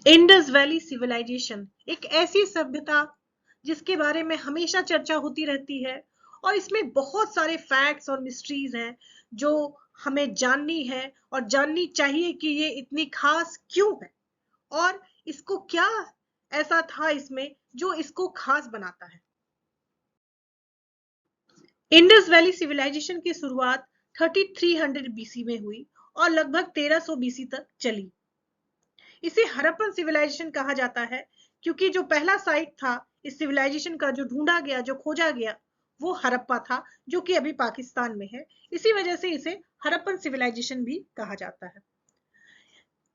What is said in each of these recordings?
Indus valley civilisation एक ऐसी सभ्यता जिसके बारे में हमेशा चर्चा होती रहती है और इसमें बहुत सारे फैक्ट्स और मिस्ट्रीज हैं जो हमें जाननी है और जाननी चाहिए कि ये इतनी खास क्यों है और इसको क्या ऐसा था इसमें जो इसको खास बनाता है। इंडस वैली सिविलाइजेशन की शुरुआत 3300 बीसी में हुई और लगभग 1300 बीसी तक चली। इसे हड़प्पन सिविलाइजेशन कहा जाता है क्योंकि जो पहला साइट था इस सिविलाइजेशन का, जो ढूंढा गया, जो खोजा गया, वो हड़प्पा था, जो कि अभी पाकिस्तान में है। इसी वजह से इसे हड़प्पन सिविलाइजेशन भी कहा जाता है।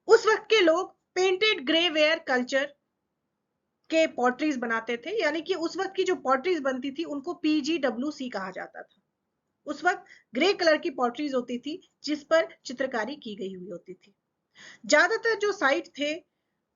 उस वक्त के लोग पेंटेड ग्रे वेयर कल्चर के पॉटरीज बनाते थे, यानी कि उस वक्त की जो पॉटरीज बनती थी उनको PGWC कहा जाता था। उस वक्त ग्रे कलर की पॉटरीज होती थी जिस पर चित्रकारी की गई हुई होती थी। ज्यादातर जो साइट थे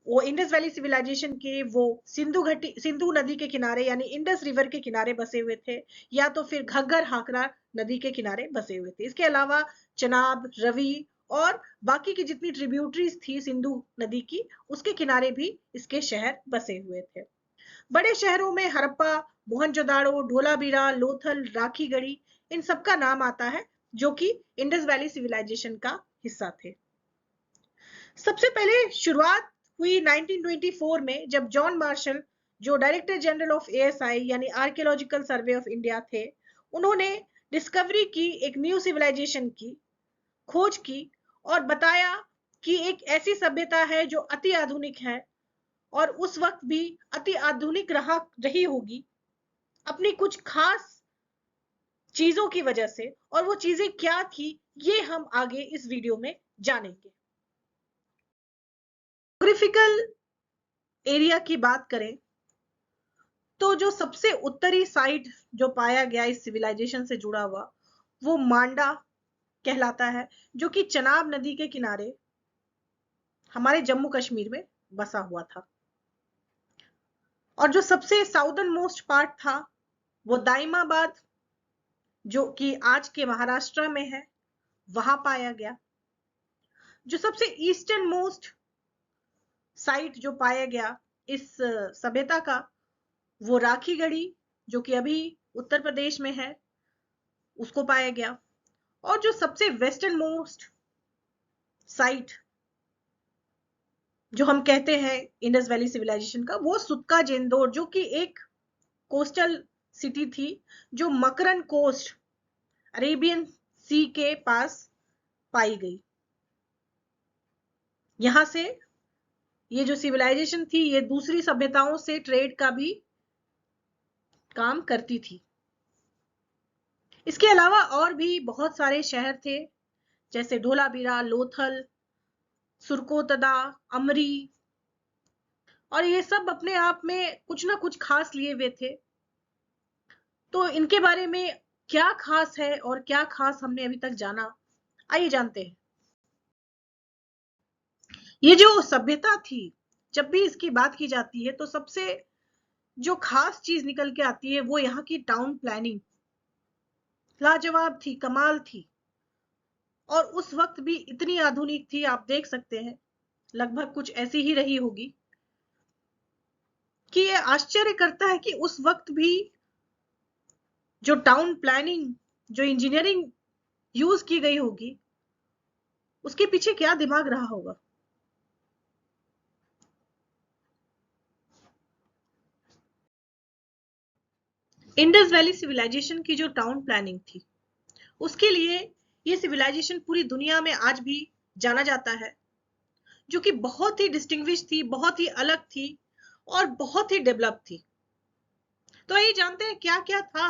वो इंडस वैली सिविलाइजेशन के वो सिंधु नदी के किनारे यानी इंडस रिवर के किनारे बसे हुए थे, या तो फिर घग्गर हाकरा नदी के किनारे बसे हुए थे। इसके अलावा चनाब, रवि और बाकी की जितनी ट्रिब्यूटरीज थी सिंधु नदी की, उसके किनारे भी इसके शहर बसे हुए थे। बड़े शहरों में हड़प्पा, मोहनजोदाड़ो, धोलावीरा, लोथल, राखीगढ़ी, इन सबका नाम आता है जो कि इंडस वैली सिविलाइजेशन का हिस्सा थे। सबसे पहले शुरुआत हुई 1924 में, जब जॉन मार्शल, जो डायरेक्टर जनरल ऑफ ASI यानी आर्कियोलॉजिकल सर्वे ऑफ इंडिया थे, उन्होंने डिस्कवरी की, एक न्यू सिविलाइजेशन की खोज की और बताया कि एक ऐसी सभ्यता है जो अति आधुनिक है और उस वक्त भी अति आधुनिक रही होगी अपनी कुछ खास चीजों की वजह से। और वो चीजें क्या थी ये हम आगे इस वीडियो में जानेंगे। ज्योग्राफिकल एरिया की बात करें तो जो सबसे उत्तरी साइड जो पाया गया इस सिविलाइजेशन से जुड़ा हुआ, वो मांडा कहलाता है, जो कि चनाब नदी के किनारे हमारे जम्मू कश्मीर में बसा हुआ था। और जो सबसे साउदर्न मोस्ट पार्ट था वो दाइमाबाद, जो कि आज के महाराष्ट्र में है, वहां पाया गया। जो सबसे ईस्टर्न मोस्ट साइट जो पाया गया इस सभ्यता का, वो राखीगढ़ी, जो कि अभी उत्तर प्रदेश में है, उसको पाया गया। और जो सबसे वेस्टर्न मोस्ट साइट जो हम कहते हैं इंडस वैली सिविलाइजेशन का, वो सुक्का जेंदोर, जो कि एक कोस्टल सिटी थी जो मकरन कोस्ट, अरेबियन सी के पास पाई गई। यहां से ये जो सिविलाइजेशन थी ये दूसरी सभ्यताओं से ट्रेड का भी काम करती थी। इसके अलावा और भी बहुत सारे शहर थे, जैसे धोलावीरा, लोथल, सुरकोतदा, अमरी, और ये सब अपने आप में कुछ ना कुछ खास लिए हुए थे। तो इनके बारे में क्या खास है और क्या खास हमने अभी तक जाना, आइए जानते हैं। ये जो सभ्यता थी, जब भी इसकी बात की जाती है तो सबसे जो खास चीज निकल के आती है वो यहाँ की टाउन प्लानिंग लाजवाब थी, कमाल थी। और उस वक्त भी इतनी आधुनिक थी, आप देख सकते हैं लगभग कुछ ऐसी ही रही होगी कि ये आश्चर्य करता है कि उस वक्त भी जो टाउन प्लानिंग, जो इंजीनियरिंग यूज की गई होगी, उसके पीछे क्या दिमाग रहा होगा। इंडस वैली सिविलाइजेशन की जो टाउन प्लानिंग थी, उसके लिए ये सिविलाइजेशन पूरी दुनिया में आज भी जाना जाता है, जो कि बहुत ही डिस्टिंग्विश थी, बहुत ही अलग थी और बहुत ही डेवलप थी। तो आइए जानते हैं क्या क्या था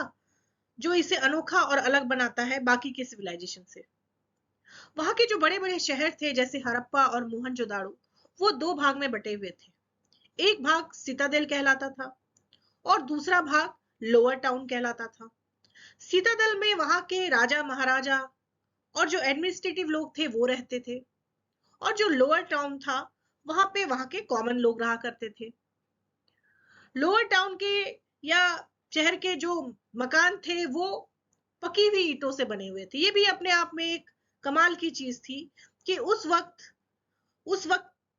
जो इसे अनोखा और अलग बनाता है बाकी के सिविलाइजेशन से। वहां के जो बड़े बड़े शहर थे जैसे हड़प्पा और मोहनजोदाड़ो, वो दो भाग में बटे हुए थे। एक भाग सिटाडेल कहलाता था और दूसरा भाग लोअर टाउन कहलाता था। सिटाडेल में वहां के राजा महाराजा और जो एडमिनिस्ट्रेटिव लोग थे वो रहते थे, और जो लोअर टाउन था वहां पे वहां के कॉमन लोग रहा करते थे। लोअर टाउन के या शहर के जो मकान थे वो पकी हुई ईंटों से बने हुए थे। ये भी अपने आप में एक कमाल की चीज थी कि उस वक्त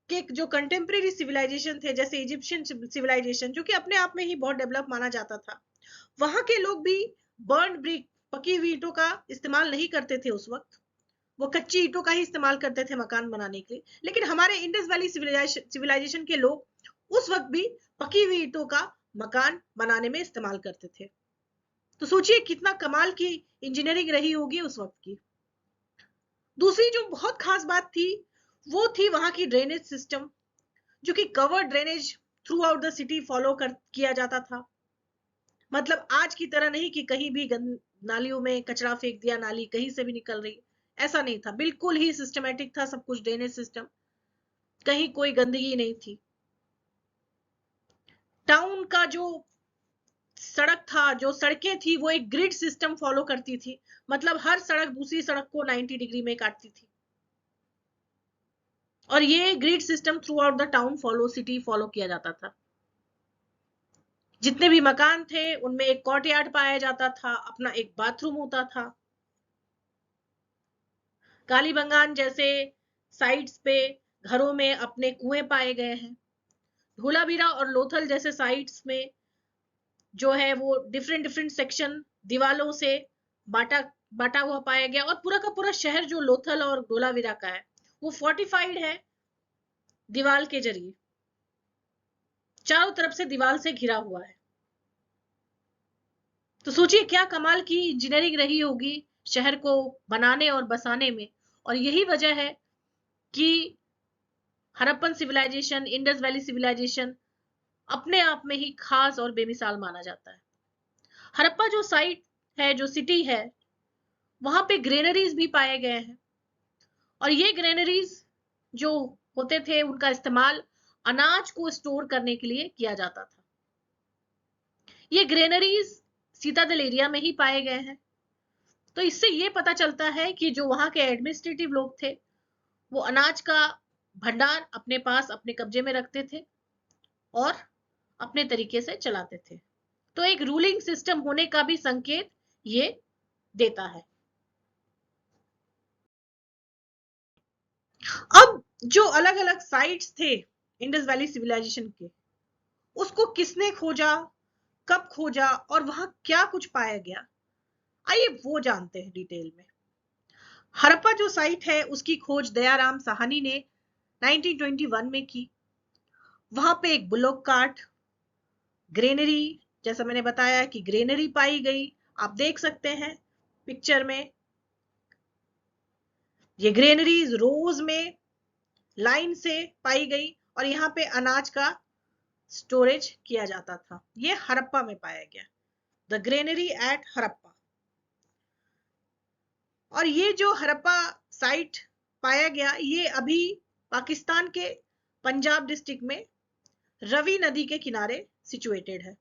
के जो कंटेम्प्रेरी सिविलाइजेशन थे, जैसे इजिप्शियन सिविलाइजेशन, जो कि अपने आप में ही बहुत डेवलप माना जाता था, वहां के लोग भी बर्न ब्रिक, पकी हुई ईंटों का इस्तेमाल नहीं करते थे उस वक्त। वो कच्ची ईंटों का ही इस्तेमाल करते थे मकान बनाने के लिए। लेकिन हमारे इंडस वैली सिविलाइजेशन के लोग उस वक्त भी पकी हुई ईंटों का मकान बनाने में इस्तेमाल करते थे। तो सोचिए कितना कमाल की इंजीनियरिंग रही होगी उस वक्त की। दूसरी जो बहुत खास बात थी, वो थी वहां की ड्रेनेज सिस्टम, जो कि covered drainage through out the city follow किया जाता था। मतलब आज की तरह नहीं कि कहीं भी नालियों में कचरा फेंक दिया, नाली कहीं से भी निकल रही, ऐसा नहीं था। बिल्कुल ही सिस्टमेटिक था सब कुछ, ड्रेनेज सिस्टम, कहीं कोई गंदगी नहीं थी। टाउन का जो सड़क था, जो सड़कें थी, वो एक ग्रिड सिस्टम फॉलो करती थी। मतलब हर सड़क दूसरी सड़क को 90 डिग्री में काटती थी। और ये grid system through out the town city follow किया जाता था। जितने भी मकान थे उनमें एक कोर्टयार्ड पाया जाता था, अपना एक बाथरूम होता था। कालीबंगान जैसे साइट्स पे घरों में अपने कुएं पाए गए हैं। धोलावीरा और लोथल जैसे साइट्स में जो है वो डिफरेंट डिफरेंट सेक्शन दीवालों से बांटा बांटा हुआ पाया गया। और पूरा का पूरा शहर जो लोथल और धोलावीरा का है, वो फोर्टिफाइड है दीवाल के जरिए, चारों तरफ से दीवाल से घिरा हुआ है। तो सोचिए क्या कमाल की इंजीनियरिंग रही होगी शहर को बनाने और बसाने में। और यही वजह है कि Harappan civilization, Indus valley civilization अपने आप में ही खास और बेमिसाल माना जाता है। हड़प्पा जो साइट है, जो सिटी है, वहां पे ग्रेनरीज भी पाए गए हैं। और ये ग्रेनरीज जो होते थे, उनका इस्तेमाल अनाज को स्टोर करने के लिए किया जाता था। ये ग्रेनरीज सीतादल एरिया में ही पाए गए हैं। तो इससे ये पता चलता है कि जो वहां के एडमिनिस्ट्रेटिव लोग थे, वो अनाज का भंडार अपने पास अपने कब्जे में रखते थे और अपने तरीके से चलाते थे। तो एक रूलिंग सिस्टम होने का भी संकेत ये देता है। अब जो अलग अलग साइट्स थे इंडस वैली सिविलाइजेशन के, उसको किसने खोजा, कब खोजा और वहां क्या कुछ पाया गया, आइए वो जानते हैं डिटेल में। हड़प्पा जो साइट है उसकी खोज दयाराम साहनी ने 1921 में की। वहां पे एक बुलोक कार्ट, ग्रेनरी, जैसा मैंने बताया कि ग्रेनरी पाई गई। आप देख सकते हैं पिक्चर में, ये ग्रेनरीज रोज में लाइन से पाई गई और यहाँ पे अनाज का स्टोरेज किया जाता था। ये हड़प्पा में पाया गया, द ग्रेनरी एट हड़प्पा। और ये जो हड़प्पा साइट पाया गया, ये अभी पाकिस्तान के पंजाब डिस्ट्रिक्ट में रवि नदी के किनारे सिचुएटेड है।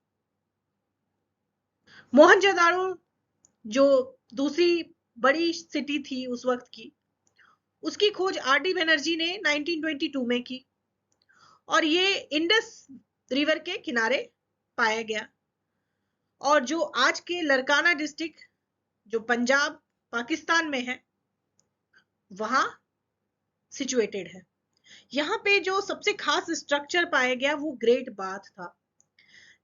मोहनजोदाड़ो जो दूसरी बड़ी सिटी थी उस वक्त की, उसकी खोज आर.डी. बनर्जी ने 1922 में की और ये इंडस रिवर के किनारे पाया गया। और जो आज के लरकाना डिस्ट्रिक्ट, जो पंजाब पाकिस्तान में है, वहां सिचुएटेड है। यहाँ पे जो सबसे खास स्ट्रक्चर पाया गया वो ग्रेट बाथ था।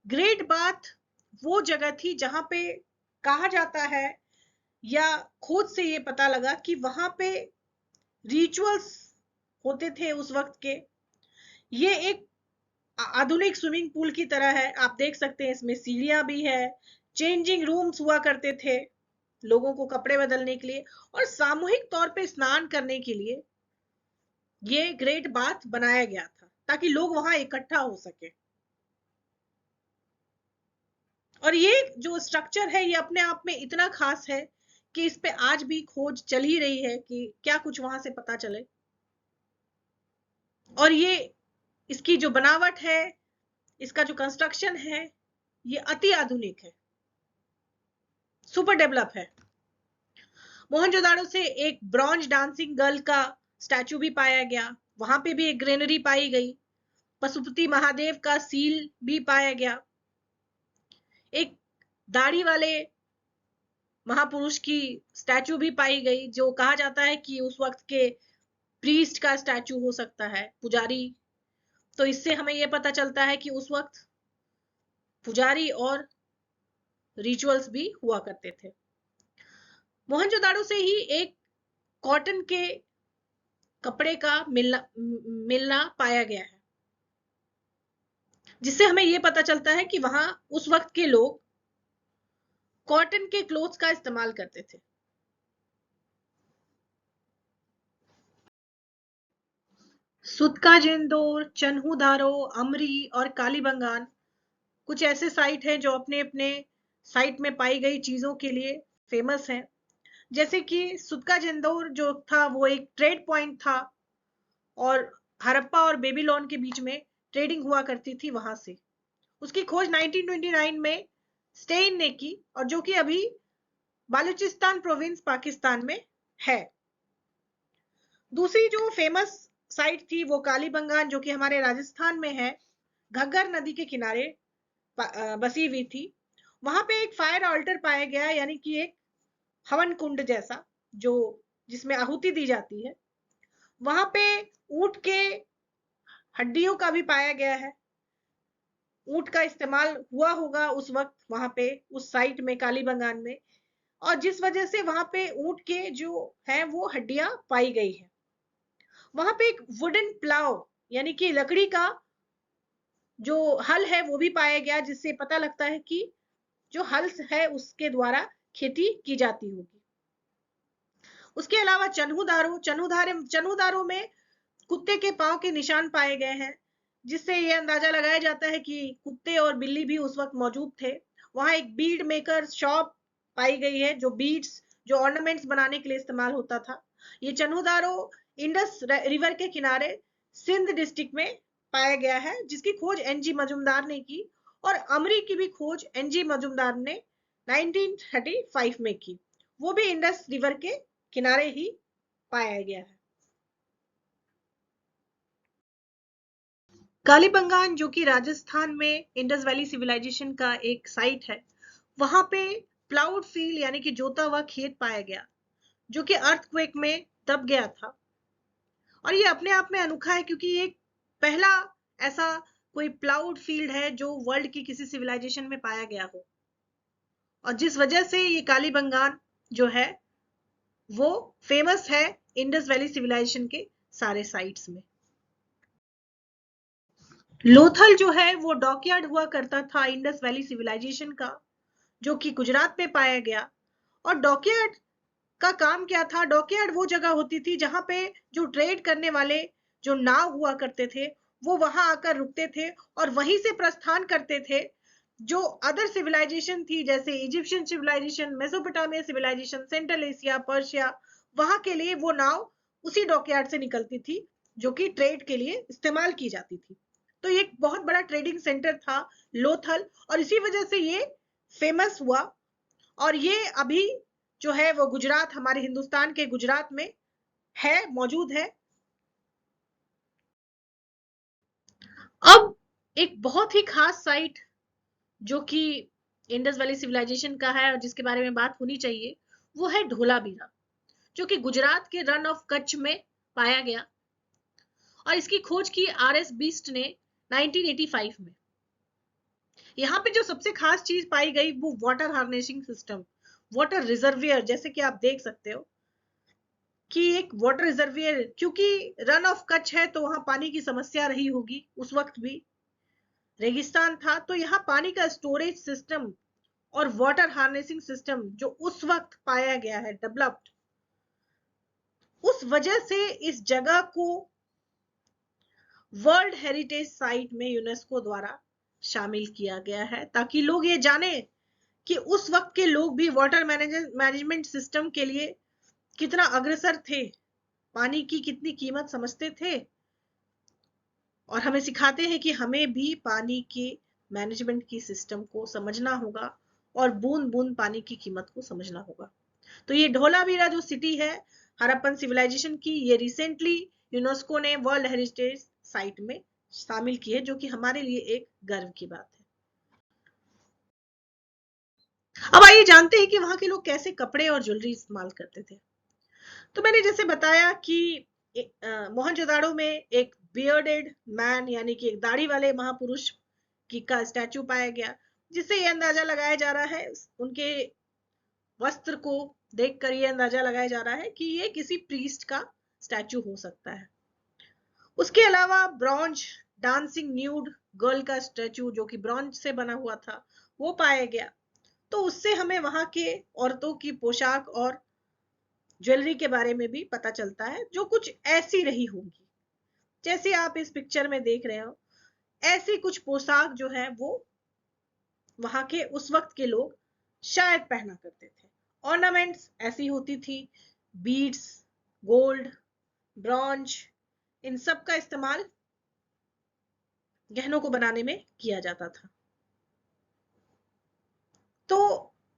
ग्रेट बाथ वो जगह थी जहां पे कहा जाता है, या खोज से ये पता लगा कि वहां पे रिचुअल्स होते थे उस वक्त के। ये एक आधुनिक स्विमिंग पूल की तरह है, आप देख सकते हैं इसमें सीढ़ियां भी है, चेंजिंग रूम्स हुआ करते थे लोगों को कपड़े बदलने के लिए, और सामूहिक तौर पे स्नान करने के लिए ये ग्रेट बाथ बनाया गया था ताकि लोग वहां इकट्ठा हो सके। और ये जो स्ट्रक्चर है ये अपने आप में इतना खास है कि इस पे आज भी खोज चल ही रही है कि क्या कुछ वहां से पता चले। और ये इसकी जो बनावट है, इसका जो कंस्ट्रक्शन है, ये अति आधुनिक है, सुपर डेवलप है। मोहनजोदाड़ो से एक ब्रॉन्ज डांसिंग गर्ल का स्टैचू भी पाया गया, वहां पे भी एक ग्रेनरी पाई गई। पशुपति महादेव का सील भी पाया गया। एक दाढ़ी वाले महापुरुष की स्टैचू भी पाई गई, जो कहा जाता है कि उस वक्त के प्रीस्ट का स्टैचू हो सकता है, पुजारी। तो इससे हमें यह पता चलता है कि उस वक्त पुजारी और रिचुअल्स भी हुआ करते थे। मोहनजोदाड़ो से ही एक कॉटन के कपड़े का मिलना पाया गया है, जिससे हमें यह पता चलता है कि वहां उस वक्त के लोग कॉटन के क्लोथ्स का इस्तेमाल करते थे। सुतका जिंदोर, चन्हू-दारो, अमरी और कालीबंगान कुछ ऐसे साइट हैं जो अपने अपने साइट में पाई गई चीजों के लिए फेमस हैं। जैसे कि सुतका जिंदोर जो था वो एक ट्रेड पॉइंट था और हड़प्पा और बेबीलोन के बीच में ट्रेडिंग हुआ करती थी वहां से। उसकी खोज 1929 में स्टेइन ने की और जो कि अभी बालूचिस्तान प्रोविंस पाकिस्तान में है। दूसरी जो फेमस साइट थी वो कालीबंगान, जो कि हमारे राजस्थान में है, घग्गर नदी के किनारे बसी हुई थी। वहां पे एक फायर ऑल्टर पाया गया, यानी कि एक हवन कुंड जैसा, जो जिसमें आहुति दी जाती है। वहां पे ऊंट के हड्डियों का भी पाया गया है। ऊंट का इस्तेमाल हुआ होगा उस वक्त वहां पे उस साइट में कालीबंगान में, और जिस वजह से वहां पे ऊंट के जो है वो हड्डियां पाई गई है। वहां पे एक वुडन प्लाव यानी कि लकड़ी का जो हल है वो भी पाया गया, जिससे पता लगता है कि जो हल है उसके द्वारा खेती की जाती होगी। उसके अलावा चन्हू दारो में कुत्ते के पांव के निशान पाए गए हैं, जिससे यह अंदाजा लगाया जाता है कि कुत्ते और बिल्ली भी उस वक्त मौजूद थे। वहां एक बीड मेकर शॉप पाई गई है, जो बीड्स जो ऑर्नामेंट्स बनाने के लिए इस्तेमाल होता था। ये चन्हू-दारो इंडस रिवर के किनारे सिंध डिस्ट्रिक्ट में पाया गया है, जिसकी खोज एनजी मजुमदार ने की, और अमरी की भी खोज एनजी मजुमदार ने 1935 में की। वो भी इंडस रिवर के किनारे ही पाया गया है। कालीबंगान जो कि राजस्थान में इंडस वैली सिविलाइजेशन का एक साइट है, वहां पे प्लाउड फील्ड यानी कि जोता हुआ खेत पाया गया, जो कि अर्थक्वेक में दब गया था। और ये अपने आप में अनोखा है, क्योंकि ये पहला ऐसा कोई प्लाउड फील्ड है जो वर्ल्ड की किसी सिविलाइजेशन में पाया गया हो, और जिस वजह से ये कालीबंगान जो है वो फेमस है इंडस वैली सिविलाइजेशन के सारे साइट्स में। लोथल जो है वो डॉकयार्ड हुआ करता था इंडस वैली सिविलाइजेशन का, जो कि गुजरात में पाया गया। और डॉकयार्ड का काम क्या था? डॉकयार्ड वो जगह होती थी जहां पे जो ट्रेड करने वाले जो नाव हुआ करते थे वो वहां आकर रुकते थे और वहीं से प्रस्थान करते थे। जो अदर सिविलाइजेशन थी, जैसे Egyptian civilization, Mesopotamia civilization, Central Asia, Persia, वहां के लिए वो नाव उसी डॉकयार्ड से निकलती थी, जो कि ट्रेड के लिए इस्तेमाल की जाती थी। तो ये एक बहुत बड़ा ट्रेडिंग सेंटर था लोथल, और इसी वजह से ये फेमस हुआ। और ये अभी जो है वो गुजरात, हमारे हिंदुस्तान के गुजरात में है, मौजूद है। अब एक बहुत ही खास साइट जो कि इंडस वैली सिविलाइजेशन का है और जिसके बारे में बात होनी चाहिए, वो है ढोलावीरा, जो कि गुजरात के रन ऑफ कच्छ में पाया गया, और इसकी खोज की आरएस बीस्ट ने 1985 में। यहाँ पे जो सबसे खास चीज पाई गई वो water harnessing system, water reservoir, जैसे कि आप देख सकते हो कि एक वाटर रिजर्वियर, क्योंकि रन ऑफ कच्छ है तो वहां पानी की समस्या रही होगी, उस वक्त भी रेगिस्तान था, तो यहाँ पानी का स्टोरेज सिस्टम और वाटर हार्नेसिंग सिस्टम जो उस वक्त पाया गया है, डेवलप्ड, उस वजह से इस जगह को वर्ल्ड हेरिटेज साइट में यूनेस्को द्वारा शामिल किया गया है, ताकि लोग ये जाने कि उस वक्त के लोग भी वाटर मैनेजमेंट सिस्टम के लिए कितना अग्रसर थे, पानी की कितनी कीमत समझते थे, और हमें सिखाते हैं कि हमें भी पानी के मैनेजमेंट की सिस्टम को समझना होगा और बूंद बूंद पानी की कीमत को समझना होगा। तो ये ढोलावीरा जो सिटी है हड़प्पन सिविलाइजेशन की, ये रिसेंटली यूनेस्को ने वर्ल्ड हेरिटेज साइट में शामिल की है, जो कि हमारे लिए एक गर्व की बात है। अब आइए जानते हैं कि वहां के लोग कैसे कपड़े और ज्वेलरी इस्तेमाल करते थे। तो मैंने जैसे बताया कि मोहनजोदाड़ो में एक बियर्डेड मैन यानी कि एक दाढ़ी वाले महापुरुष की का स्टैचू पाया गया, जिससे ये अंदाजा लगाया जा रहा है, उनके वस्त्र को देखकर ये अंदाजा लगाया जा रहा है कि ये किसी प्रीस्ट का स्टैचू हो सकता है। उसके अलावा ब्रॉन्ज डांसिंग न्यूड गर्ल का स्टैचू जो कि ब्रॉन्ज से बना हुआ था वो पाया गया। तो उससे हमें वहां के औरतों की पोशाक और ज्वेलरी के बारे में भी पता चलता है, जो कुछ ऐसी रही होंगी जैसे आप इस पिक्चर में देख रहे हो। ऐसी कुछ पोशाक जो है वो वहां के उस वक्त के लोग शायद पहना करते थे। ऑर्नामेंट्स ऐसी होती थी, बीड्स, गोल्ड, ब्रॉन्ज, इन सब का इस्तेमाल गहनों को बनाने में किया जाता था। तो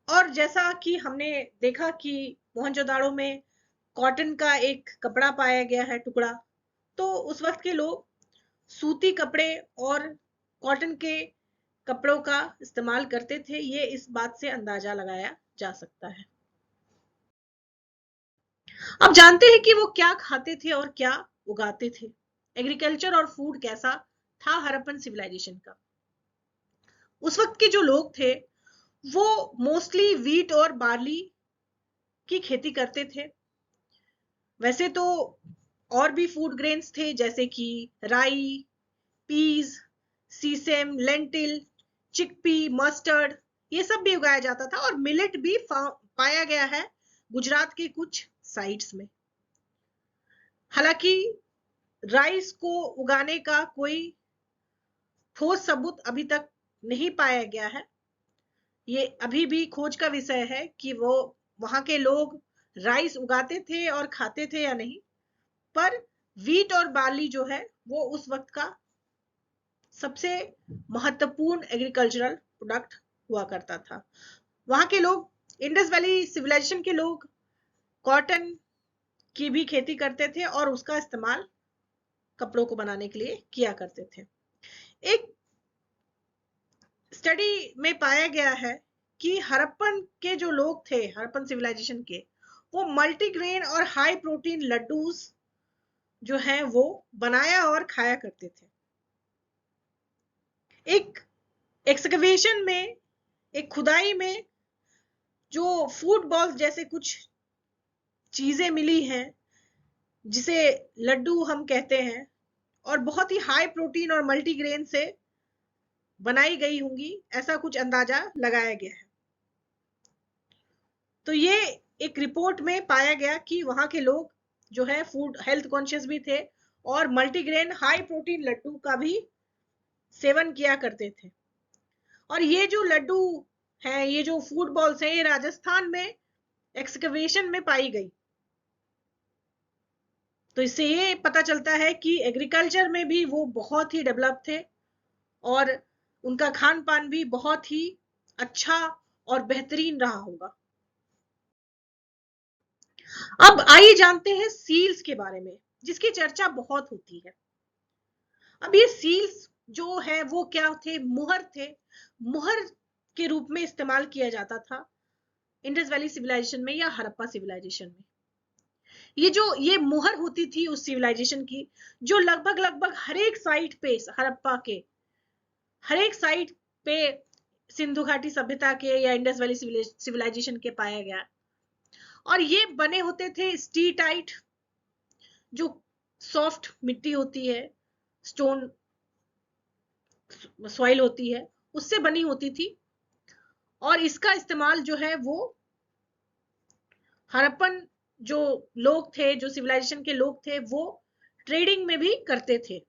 और जैसा कि हमने देखा कि मोहनजोदाड़ो में कॉटन का एक कपड़ा पाया गया है, टुकड़ा, तो उस वक्त के लोग सूती कपड़े और कॉटन के कपड़ों का इस्तेमाल करते थे, ये इस बात से अंदाजा लगाया जा सकता है। अब जानते हैं कि वो क्या खाते थे और क्या उगाते थे। एग्रीकल्चर और फूड कैसा था हड़प्पन सिविलाइजेशन का। उस वक्त के जो लोग थे वो मोस्टली व्हीट और बार्ली की खेती करते थे। वैसे तो और भी फूड ग्रेन्स थे जैसे कि rye, peas, sesame, lentil, chickpea, mustard, ये सब भी उगाया जाता था। और मिलेट भी पाया गया है गुजरात के कुछ साइट्स में। हालांकि राइस को उगाने का कोई ठोस सबूत अभी तक नहीं पाया गया है। ये अभी भी खोज का विषय है कि वो वहां के लोग राइस उगाते थे और खाते थे या नहीं। पर वीट और बार्ली जो है वो उस वक्त का सबसे महत्वपूर्ण एग्रीकल्चरल प्रोडक्ट हुआ करता था। वहां के लोग, इंडस वैली सिविलाइजेशन के लोग, कॉटन की भी खेती करते थे और उसका इस्तेमाल कपड़ों को बनाने के लिए किया करते थे। एक स्टडी में पाया गया है कि हड़प्पन के जो लोग थे, हड़प्पन सिविलाइजेशन के, वो मल्टीग्रेन और हाई प्रोटीन लड्डूस जो हैं वो बनाया और खाया करते थे। एक एक्सकवेशन में, एक खुदाई में जो फूड बॉल्स जैसे कुछ चीजें मिली हैं जिसे लड्डू हम कहते हैं, और बहुत ही हाई प्रोटीन और मल्टीग्रेन से बनाई गई होंगी, ऐसा कुछ अंदाजा लगाया गया है। तो ये एक रिपोर्ट में पाया गया कि वहां के लोग जो है फूड हेल्थ कॉन्शियस भी थे और मल्टीग्रेन हाई प्रोटीन लड्डू का भी सेवन किया करते थे। और ये जो लड्डू हैं, ये जो फूड बॉल्स हैं, ये राजस्थान में एक्सकवेशन में पाई गई। तो इससे ये पता चलता है कि एग्रीकल्चर में भी वो बहुत ही डेवलप थे और उनका खान पान भी बहुत ही अच्छा और बेहतरीन रहा होगा। अब आइए जानते हैं सील्स के बारे में, जिसकी चर्चा बहुत होती है। अब ये सील्स जो है वो क्या थे? मुहर थे। मुहर के रूप में इस्तेमाल किया जाता था इंडस वैली सिविलाइजेशन में या हड़प्पा सिविलाइजेशन में। ये मुहर होती थी उस सिविलाइजेशन की, जो लगभग लगभग हर एक साइट पे, हड़प्पा के हर एक साइट पे, सिंधु घाटी सभ्यता के या इंडस वैली सिविलाइजेशन के पाया गया। और ये बने होते थे स्टीटाइट, जो सॉफ्ट मिट्टी होती है, स्टोन सॉइल होती है, उससे बनी होती थी। और इसका इस्तेमाल जो है वो हड़प्पन जो लोग थे, जो सिविलाइजेशन के लोग थे, वो ट्रेडिंग में भी करते थे।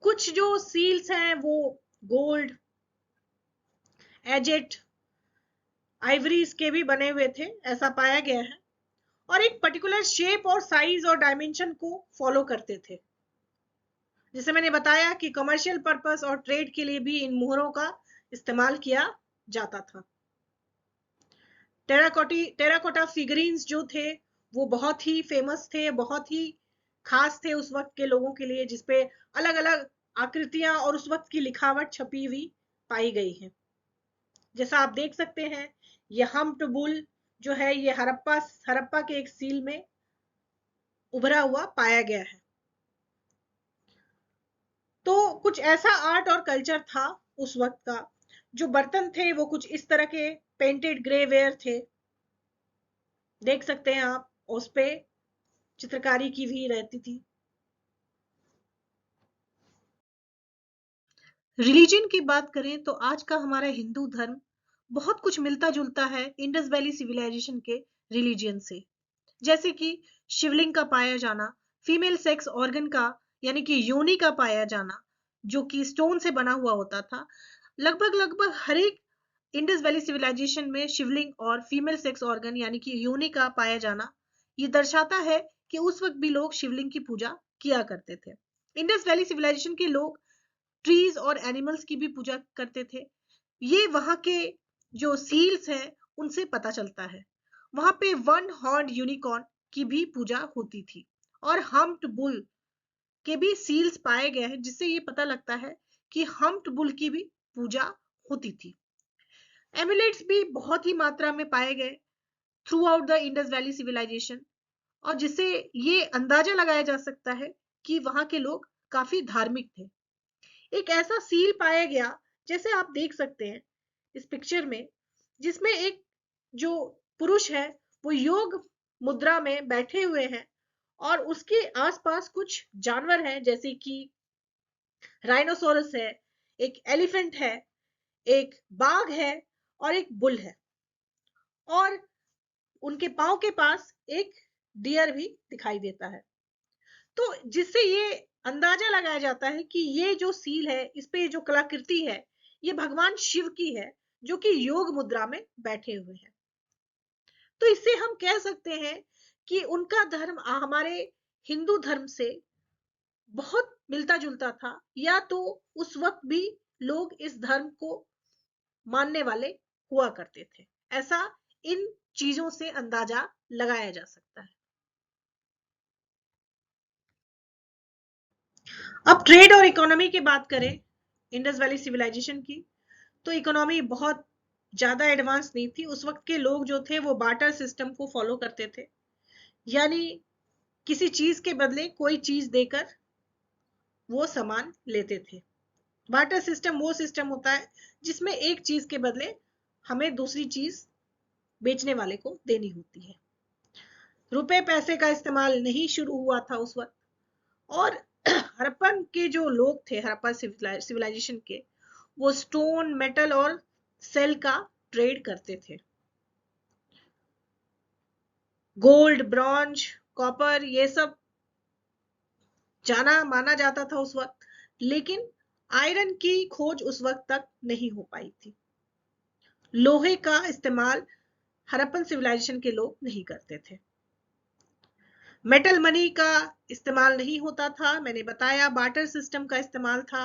कुछ जो सील्स हैं वो गोल्ड, एजेट, आइवरीज के भी बने हुए थे, ऐसा पाया गया है। और एक पर्टिकुलर शेप और साइज और डायमेंशन को फॉलो करते थे। जैसे मैंने बताया कि कमर्शियल पर्पस और ट्रेड के लिए भी इन मुहरों का इस्तेमाल किया जाता था। टेराकोटा फिगरीन्स जो थे वो बहुत ही फेमस थे, बहुत ही खास थे उस वक्त के लोगों के लिए, जिसपे अलग अलग आकृतियां और उस वक्त की लिखावट छपी हुई पाई गई है। जैसा आप देख सकते हैं, ये हम्प्ड बुल जो है, ये हड़प्पा के एक सील में उभरा हुआ पाया गया है। तो कुछ ऐसा आर्ट और कल्चर था उस वक्त का। जो बर्तन थे वो कुछ इस तरह के पेंटेड ग्रेवेयर थे, देख सकते हैं आप, उस पे चित्रकारी की भी रहती थी। रिलीजन की बात करें तो आज का हमारा हिंदू धर्म बहुत कुछ मिलता जुलता है इंडस वैली सिविलाइजेशन के रिलीजन से। जैसे कि शिवलिंग का पाया जाना, फीमेल सेक्स ऑर्गन का यानी कि योनि का पाया जाना, जो कि स्टोन से बना हुआ होता था। लगभग लगभग हर एक इंडस वैली सिविलाइजेशन में शिवलिंग और फीमेल सेक्स ऑर्गन यानी कि योनि का पाया जाना ये दर्शाता है कि उस वक्त भी लोग शिवलिंग की पूजा किया करते थे। इंडस वैली सिविलाइजेशन के लोग ट्रीज और एनिमल्स की भी पूजा करते थे। ये वहां के जो सील्स हैं उनसे पता चलता है। वहां पे वन हॉर्न यूनिकॉर्न की भी पूजा होती थी और हम्प्ड बुल के भी सील्स पाए गए हैं, जिससे ये पता लगता है कि हम्प्ड बुल की भी पूजा होती थी। एमुलेट्स भी बहुत ही मात्रा में पाए गए throughout the Indus valley civilization, और जिससे ये अंदाजा लगाया जा सकता है कि वहां के लोग काफी धार्मिक थे। एक ऐसा सील पाया गया, जैसे आप देख सकते हैं इस पिक्चर में, जिसमें एक जो पुरुष है वो योग मुद्रा में बैठे हुए हैं और उसके आसपास कुछ जानवर हैं, जैसे कि राइनोसोरस है, एक एलिफेंट है, एक बाघ है और एक बुल है, और उनके पांव के पास एक डियर भी दिखाई देता है। तो जिससे ये अंदाजा लगाया जाता है कि ये जो सील है, इस पे जो कलाकृति है, ये भगवान शिव की है, जो कि योग मुद्रा में बैठे हुए हैं। तो इससे हम कह सकते हैं कि उनका धर्म हमारे हिंदू धर्म से बहुत मिलता जुलता था, या तो उस वक्त भी लोग इस धर्म को मानने वाले हुआ करते थे। ऐसा इन चीजों से अंदाजा लगाया जा सकता है। अब ट्रेड और इकोनॉमी की बात करें इंडस वैली सिविलाइजेशन की, तो इकोनॉमी बहुत ज्यादा एडवांस नहीं थी। उस वक्त के लोग जो थे वो बार्टर सिस्टम को फॉलो करते थे, यानी किसी चीज के बदले कोई चीज देकर वो सामान लेते थे। बार्टर सिस्टम वो सिस्टम होता है जिसमें एक चीज के बदले हमें दूसरी चीज बेचने वाले को देनी होती है। रुपए पैसे का इस्तेमाल नहीं शुरू हुआ था उस वक्त। और हड़प्पन के जो लोग थे, हड़प्पा सिविलाइजेशन के, वो स्टोन, मेटल और सेल का ट्रेड करते थे। गोल्ड, ब्रॉन्ज, कॉपर, ये सब जाना माना जाता था उस वक्त, लेकिन आयरन की खोज उस वक्त तक नहीं हो पाई थी। लोहे का इस्तेमाल हड़प्पन सिविलाइजेशन के लोग नहीं करते थे। मेटल मनी का इस्तेमाल नहीं होता था, मैंने बताया बार्टर सिस्टम का इस्तेमाल था।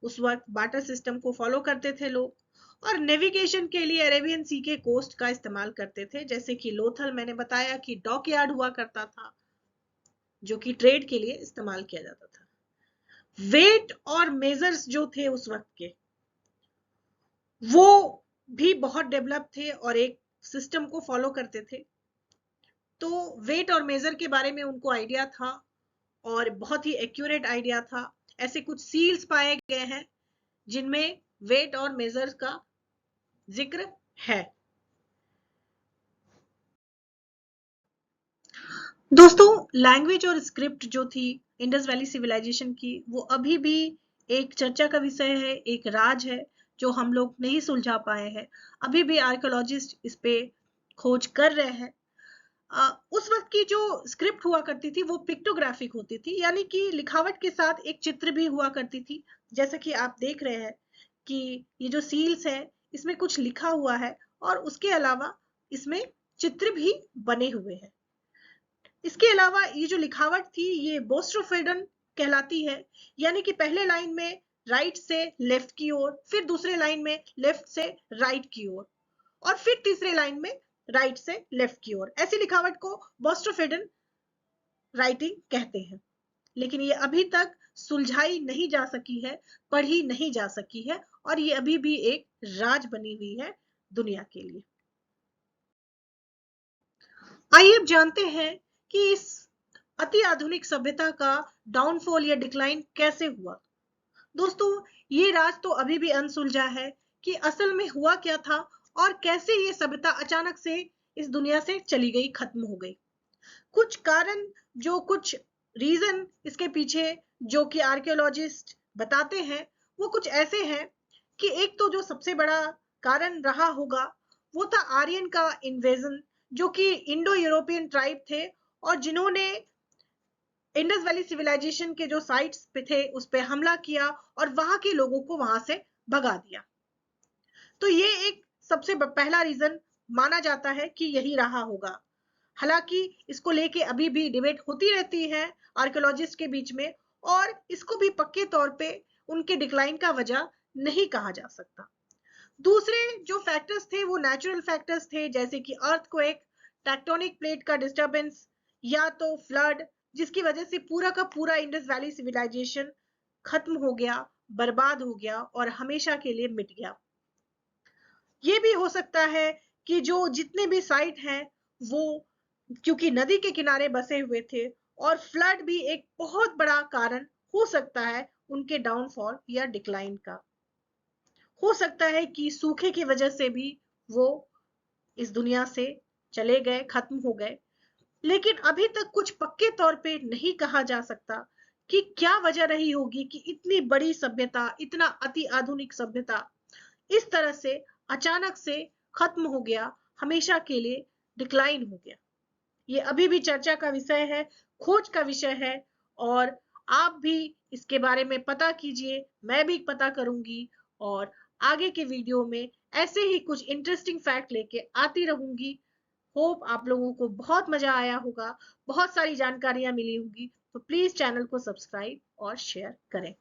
उस वक्त बार्टर सिस्टम को फॉलो करते थे लोग, और नेविगेशन के लिए अरेबियन सी के कोस्ट का इस्तेमाल करते थे, जैसे कि लोथल, मैंने बताया कि डॉकयार्ड हुआ करता था जो कि ट्रेड के लिए इस्तेमाल किया जाता था। वेट और मेजर्स जो थे उस वक्त के, वो भी बहुत डेवलप थे और एक सिस्टम को फॉलो करते थे। तो वेट और मेजर के बारे में उनको आइडिया था और बहुत ही एक्यूरेट आइडिया था। ऐसे कुछ सील्स पाए गए हैं जिनमें वेट और मेजर का जिक्र है। दोस्तों, लैंग्वेज और स्क्रिप्ट जो थी इंडस वैली सिविलाइजेशन की, वो अभी भी एक चर्चा का विषय है, एक राज है जो हम लोग नहीं सुलझा पाए हैं। अभी भी आर्कियोलॉजिस्ट इस पे खोज कर रहे हैं। उस वक्त की जो स्क्रिप्ट हुआ करती थी वो पिक्टोग्राफिक होती थी, यानी कि लिखावट के साथ एक चित्र भी हुआ करती थी। जैसा कि आप देख रहे हैं कि ये जो सील्स है, इसमें कुछ लिखा हुआ है और उसके अलावा इसमें चित्र भी बने हुए हैं। इसके अलावा ये जो लिखावट थी ये बोस्ट्रोफेडन कहलाती है, यानी कि पहले लाइन में राइट से लेफ्ट की ओर, फिर दूसरे लाइन में लेफ्ट से राइट की ओर, और फिर तीसरे लाइन में राइट से लेफ्ट की ओर। ऐसी लिखावट को बोस्ट्रोफेडन राइटिंग कहते हैं। लेकिन ये अभी तक सुलझाई नहीं जा सकी है, पढ़ी नहीं जा सकी है, और ये अभी भी एक राज बनी हुई है दुनिया के लिए। आइए अब जानते हैं कि इस अति आधुनिक सभ्यता का डाउनफॉल या डिक्लाइन कैसे हुआ। दोस्तों, ये राज तो अभी भी अनसुलझा है कि असल में हुआ क्या था और कैसे ये सभ्यता अचानक से इस दुनिया से चली गई, खत्म हो गई। कुछ कारण, जो कुछ रीजन इसके पीछे जो कि आर्कियोलॉजिस्ट बताते हैं, वो कुछ ऐसे हैं कि एक तो जो सबसे बड़ा कारण रहा होगा वो था आर्यन का इन्वेजन, जो कि इंडो यूरोपियन ट्राइब थे और जिन्होंने इंडस वैली सिविलाइजेशन के जो साइट्स पे थे उस पे हमला किया और वहां के लोगों को वहां से भगा दिया। तो ये एक सबसे पहला रीजन माना जाता है कि यही रहा होगा। हालांकि इसको लेके अभी भी डिबेट होती रहती है आर्कियोलॉजिस्ट के बीच में, और इसको भी पक्के तौर पे उनके डिक्लाइन का वजह नहीं कहा जा सकता। दूसरे जो फैक्टर्स थे वो नेचुरल फैक्टर्स थे, जैसे कि अर्थक्वेक, टेक्टोनिक प्लेट का डिस्टरबेंस, या तो फ्लड, जिसकी वजह से पूरा का पूरा इंडस वैली सिविलाइजेशन खत्म हो गया, बर्बाद हो गया और हमेशा के लिए मिट गया। ये भी हो सकता है कि जो जितने भी साइट हैं वो क्योंकि नदी के किनारे बसे हुए थे, और फ्लड भी एक बहुत बड़ा कारण हो सकता है उनके डाउनफॉल या डिक्लाइन का। हो सकता है कि सूखे की वजह से भी वो इस दुनिया से चले गए, खत्म हो गए। लेकिन अभी तक कुछ पक्के तौर पे नहीं कहा जा सकता कि क्या वजह रही होगी कि इतनी बड़ी सभ्यता, इतना अति आधुनिक सभ्यता इस तरह से अचानक से खत्म हो गया, हमेशा के लिए डिक्लाइन हो गया। ये अभी भी चर्चा का विषय है, खोज का विषय है, और आप भी इसके बारे में पता कीजिए, मैं भी पता करूंगी, और आगे के वीडियो में ऐसे ही कुछ इंटरेस्टिंग फैक्ट लेके आती रहूंगी। होप आप लोगों को बहुत मजा आया होगा, बहुत सारी जानकारियां मिली होंगी। तो प्लीज चैनल को सब्सक्राइब और शेयर करें।